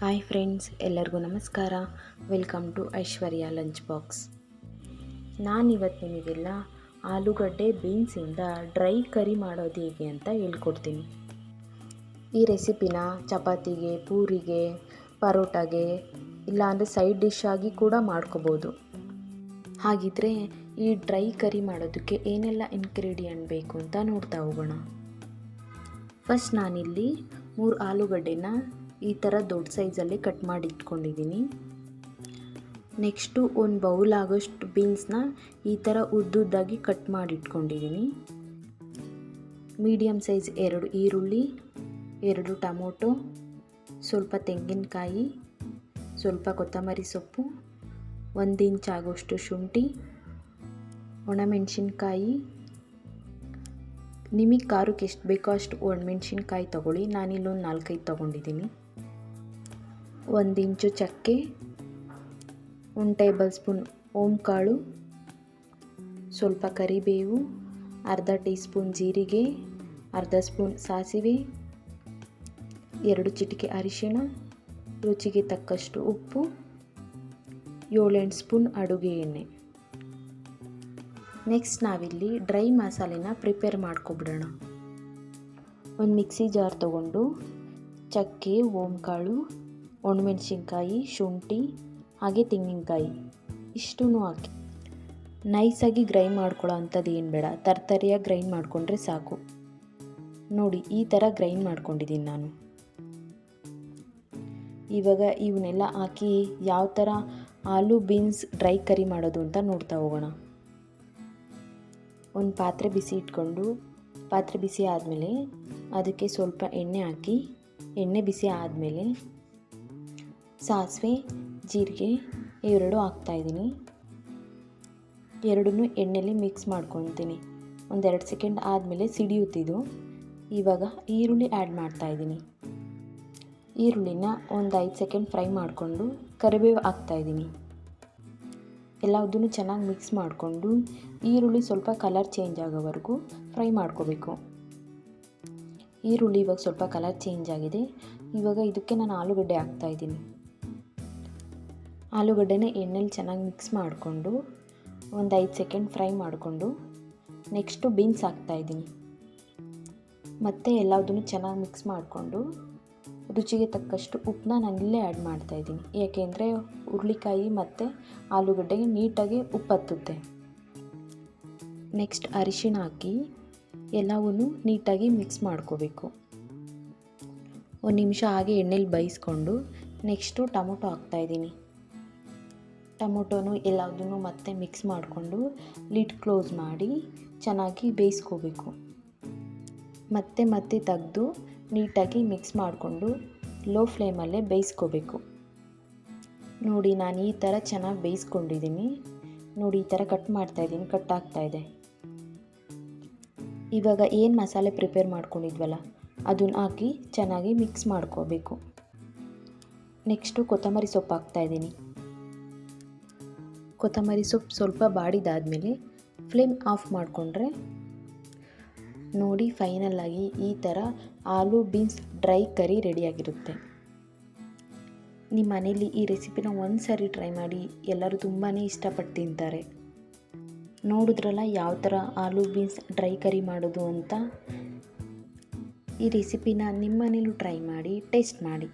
Hi friends, ಎಲ್ಲರಿಗೂ ನಮಸ್ಕಾರ. Welcome to Aishwarya lunch box. ನಾನಿವತ್ತು ನಿಮಗೆಲ್ಲ ಆಲೂಗಡ್ಡೆ ಬೀನ್ಸಿಂದ ಡ್ರೈ ಕರಿ ಮಾಡೋದು ಹೇಗೆ ಅಂತ ಹೇಳ್ಕೊಡ್ತೀನಿ. ಈ ರೆಸಿಪಿನ ಚಪಾತಿಗೆ, ಪೂರಿಗೆ, ಪರೋಟಾಗೆ ಇಲ್ಲಾಂದರೆ ಸೈಡ್ ಡಿಶ್ ಆಗಿ ಕೂಡ ಮಾಡ್ಕೋಬೋದು. ಹಾಗಿದ್ರೆ ಈ ಡ್ರೈ ಕರಿ ಮಾಡೋದಕ್ಕೆ ಏನೆಲ್ಲ ಇಂಗ್ರೀಡಿಯೆಂಟ್ ಬೇಕು ಅಂತ ನೋಡ್ತಾ ಹೋಗೋಣ. ಫಸ್ಟ್ ನಾನಿಲ್ಲಿ 3 ಆಲೂಗಡ್ಡೆನ ಈ ಥರ ದೊಡ್ಡ ಸೈಜಲ್ಲಿ ಕಟ್ ಮಾಡಿ ಇಟ್ಕೊಂಡಿದ್ದೀನಿ. ನೆಕ್ಸ್ಟು ಒಂದು ಬೌಲ್ ಆಗೋಷ್ಟು ಬೀನ್ಸ್ನ ಈ ಥರ ಉದ್ದುದ್ದಾಗಿ ಕಟ್ ಮಾಡಿ ಇಟ್ಕೊಂಡಿದ್ದೀನಿ. ಮೀಡಿಯಮ್ ಸೈಜ್ 2 ಈರುಳ್ಳಿ, 2 ಟೊಮೊಟೊ, ಸ್ವಲ್ಪ ತೆಂಗಿನಕಾಯಿ, ಸ್ವಲ್ಪ ಕೊತ್ತಂಬರಿ ಸೊಪ್ಪು, 1 ಇಂಚ್ ಆಗೋಷ್ಟು ಶುಂಠಿ, ಒಣಮೆಣಸಿನ್ಕಾಯಿ. ನಿಮಗೆ ಖಾರಕ್ಕೆ ಎಷ್ಟು ಬೇಕೋ ಅಷ್ಟು ಒಣಮೆಣಸಿನ್ಕಾಯಿ ತೊಗೊಳ್ಳಿ. ನಾನಿಲ್ಲೊಂದು 4-5 ತೊಗೊಂಡಿದ್ದೀನಿ. 1 ಇಂಚು ಚಕ್ಕೆ, 1 ಟೇಬಲ್ ಸ್ಪೂನ್ ಓಂಕಾಳು, ಸ್ವಲ್ಪ ಕರಿಬೇವು, ಅರ್ಧ ಟೀ ಸ್ಪೂನ್ ಜೀರಿಗೆ, ಅರ್ಧ ಸ್ಪೂನ್ ಸಾಸಿವೆ, 2 ಚಿಟಿಕೆ ಅರಿಶಿಣ, ರುಚಿಗೆ ತಕ್ಕಷ್ಟು ಉಪ್ಪು, 7-8 ಸ್ಪೂನ್ ಅಡುಗೆ ಎಣ್ಣೆ. ನೆಕ್ಸ್ಟ್ ನಾವಿಲ್ಲಿ ಡ್ರೈ ಮಸಾಲೆನ ಪ್ರಿಪೇರ್ ಮಾಡ್ಕೊಬಿಡೋಣ. ಒಂದು ಮಿಕ್ಸಿ ಜಾರ್ ತೊಗೊಂಡು ಚಕ್ಕೆ, ಓಂಕಾಳು, ಒಣಮೆಣಸಿನ್ಕಾಯಿ, ಶುಂಠಿ ಹಾಗೆ ತೆಂಗಿನಕಾಯಿ ಇಷ್ಟೂ ಹಾಕಿ ನೈಸಾಗಿ ಗ್ರೈಂಡ್ ಮಾಡ್ಕೊಳ್ಳೋ ಅಂಥದ್ದು ಏನು ಬೇಡ, ತರ್ತರಿಯಾಗಿ ಗ್ರೈಂಡ್ ಮಾಡಿಕೊಂಡ್ರೆ ಸಾಕು. ನೋಡಿ, ಈ ಥರ ಗ್ರೈಂಡ್ ಮಾಡ್ಕೊಂಡಿದ್ದೀನಿ ನಾನು. ಇವಾಗ ಇವನ್ನೆಲ್ಲ ಹಾಕಿ ಯಾವ ಥರ ಆಲೂ ಬೀನ್ಸ್ ಡ್ರೈ ಕರಿ ಮಾಡೋದು ಅಂತ ನೋಡ್ತಾ ಹೋಗೋಣ. ಒಂದು ಪಾತ್ರೆ ಬಿಸಿ ಇಟ್ಕೊಂಡು, ಪಾತ್ರೆ ಬಿಸಿ ಆದಮೇಲೆ ಅದಕ್ಕೆ ಸ್ವಲ್ಪ ಎಣ್ಣೆ ಹಾಕಿ, ಎಣ್ಣೆ ಬಿಸಿ ಆದಮೇಲೆ ಸಾಸಿವೆ, ಜೀರಿಗೆ ಇವೆರಡು ಹಾಕ್ತಾಯಿದ್ದೀನಿ. ಎರಡನ್ನೂ ಎಣ್ಣೆಯಲ್ಲಿ ಮಿಕ್ಸ್ ಮಾಡ್ಕೊತೀನಿ. 1-2 ಸೆಕೆಂಡ್ ಆದಮೇಲೆ ಸಿಡಿಯುತ್ತಿದ್ದು. ಇವಾಗ ಈರುಳ್ಳಿ ಆ್ಯಡ್ ಮಾಡ್ತಾಯಿದ್ದೀನಿ. ಈರುಳ್ಳಿನ ಒಂದು 5 ಸೆಕೆಂಡ್ ಫ್ರೈ ಮಾಡಿಕೊಂಡು ಕರಿಬೇವು ಹಾಕ್ತಾಯಿದ್ದೀನಿ. ಎಲ್ಲದನ್ನು ಚೆನ್ನಾಗಿ ಮಿಕ್ಸ್ ಮಾಡಿಕೊಂಡು ಈರುಳ್ಳಿ ಸ್ವಲ್ಪ ಕಲರ್ ಚೇಂಜ್ ಆಗೋವರೆಗೂ ಫ್ರೈ ಮಾಡ್ಕೋಬೇಕು. ಈರುಳ್ಳಿ ಇವಾಗ ಸ್ವಲ್ಪ ಕಲರ್ ಚೇಂಜ್ ಆಗಿದೆ. ಇವಾಗ ಇದಕ್ಕೆ ನಾನು ಆಲೂಗಡ್ಡೆ ಹಾಕ್ತಾಯಿದ್ದೀನಿ. ಆಲೂಗಡ್ಡೆನ ಎಣ್ಣೆಲಿ ಚೆನ್ನಾಗಿ ಮಿಕ್ಸ್ ಮಾಡಿಕೊಂಡು ಒಂದು 5 ಸೆಕೆಂಡ್ ಫ್ರೈ ಮಾಡಿಕೊಂಡು ನೆಕ್ಸ್ಟು ಬೀನ್ಸ್ ಹಾಕ್ತಾಯಿದ್ದೀನಿ. ಮತ್ತು ಎಲ್ಲದನ್ನು ಚೆನ್ನಾಗಿ ಮಿಕ್ಸ್ ಮಾಡಿಕೊಂಡು ರುಚಿಗೆ ತಕ್ಕಷ್ಟು ಉಪ್ಪನ್ನ ನಾನು ಇಲ್ಲೇ ಆ್ಯಡ್ ಮಾಡ್ತಾಯಿದ್ದೀನಿ. ಏಕೆಂದರೆ ಹುರುಳಿಕಾಯಿ ಮತ್ತು ಆಲೂಗಡ್ಡೆಗೆ ನೀಟಾಗಿ ಉಪ್ಪು ಹತ್ತುತ್ತೆ. ನೆಕ್ಸ್ಟ್ ಅರಿಶಿಣ ಹಾಕಿ ಎಲ್ಲವನ್ನೂ ನೀಟಾಗಿ ಮಿಕ್ಸ್ ಮಾಡ್ಕೋಬೇಕು. 1 ನಿಮಿಷ ಹಾಗೆ ಎಣ್ಣೆಲಿ ಬೇಯಿಸ್ಕೊಂಡು ನೆಕ್ಸ್ಟು ಟೊಮೊಟೊ ಹಾಕ್ತಾಯಿದ್ದೀನಿ. ಟೊಮೊಟೊನು ಎಲ್ಲದನ್ನು ಮತ್ತೆ ಮಿಕ್ಸ್ ಮಾಡಿಕೊಂಡು ಲಿಡ್ ಕ್ಲೋಸ್ ಮಾಡಿ ಚೆನ್ನಾಗಿ ಬೇಯಿಸ್ಕೋಬೇಕು. ಮತ್ತೆ ತೆಗೆದು ನೀಟಾಗಿ ಮಿಕ್ಸ್ ಮಾಡಿಕೊಂಡು ಲೋ ಫ್ಲೇಮಲ್ಲೇ ಬೇಯಿಸ್ಕೋಬೇಕು. ನೋಡಿ, ನಾನು ಈ ಥರ ಚೆನ್ನಾಗಿ ಬೇಯಿಸ್ಕೊಂಡಿದ್ದೀನಿ. ನೋಡಿ, ಈ ಥರ ಕಟ್ ಮಾಡ್ತಾಯಿದ್ದೀನಿ, ಕಟ್ ಆಗ್ತಾಯಿದೆ. ಇವಾಗ ಏನು ಮಸಾಲೆ ಪ್ರಿಪೇರ್ ಮಾಡ್ಕೊಂಡಿದ್ವಲ್ಲ ಅದನ್ನು ಹಾಕಿ ಚೆನ್ನಾಗಿ ಮಿಕ್ಸ್ ಮಾಡ್ಕೋಬೇಕು. ನೆಕ್ಸ್ಟು ಕೊತ್ತಂಬರಿ ಸೊಪ್ಪು ಹಾಕ್ತಾಯಿದ್ದೀನಿ. ಕೊತ್ತಂಬರಿ ಸೊಪ್ಪು ಸ್ವಲ್ಪ ಬಾಡಿದಾದಮೇಲೆ ಫ್ಲೇಮ್ ಆಫ್ ಮಾಡಿಕೊಂಡ್ರೆ ನೋಡಿ, ಫೈನಲ್ಲಾಗಿ ಈ ಥರ ಆಲೂ ಬೀನ್ಸ್ ಡ್ರೈ ಕರಿ ರೆಡಿಯಾಗಿರುತ್ತೆ. ನಿಮ್ಮ ಮನೇಲಿ ಈ ರೆಸಿಪಿನ ಒಂದು ಸಾರಿ ಟ್ರೈ ಮಾಡಿ, ಎಲ್ಲರೂ ತುಂಬಾ ಇಷ್ಟಪಟ್ಟು ತಿಂತಾರೆ. ನೋಡಿದ್ರಲ್ಲ ಯಾವ ಥರ ಆಲೂ ಬೀನ್ಸ್ ಡ್ರೈ ಕರಿ ಮಾಡೋದು ಅಂತ. ಈ ರೆಸಿಪಿನ ನಿಮ್ಮ ಮನೇಲೂ ಟ್ರೈ ಮಾಡಿ, ಟೇಸ್ಟ್ ಮಾಡಿ.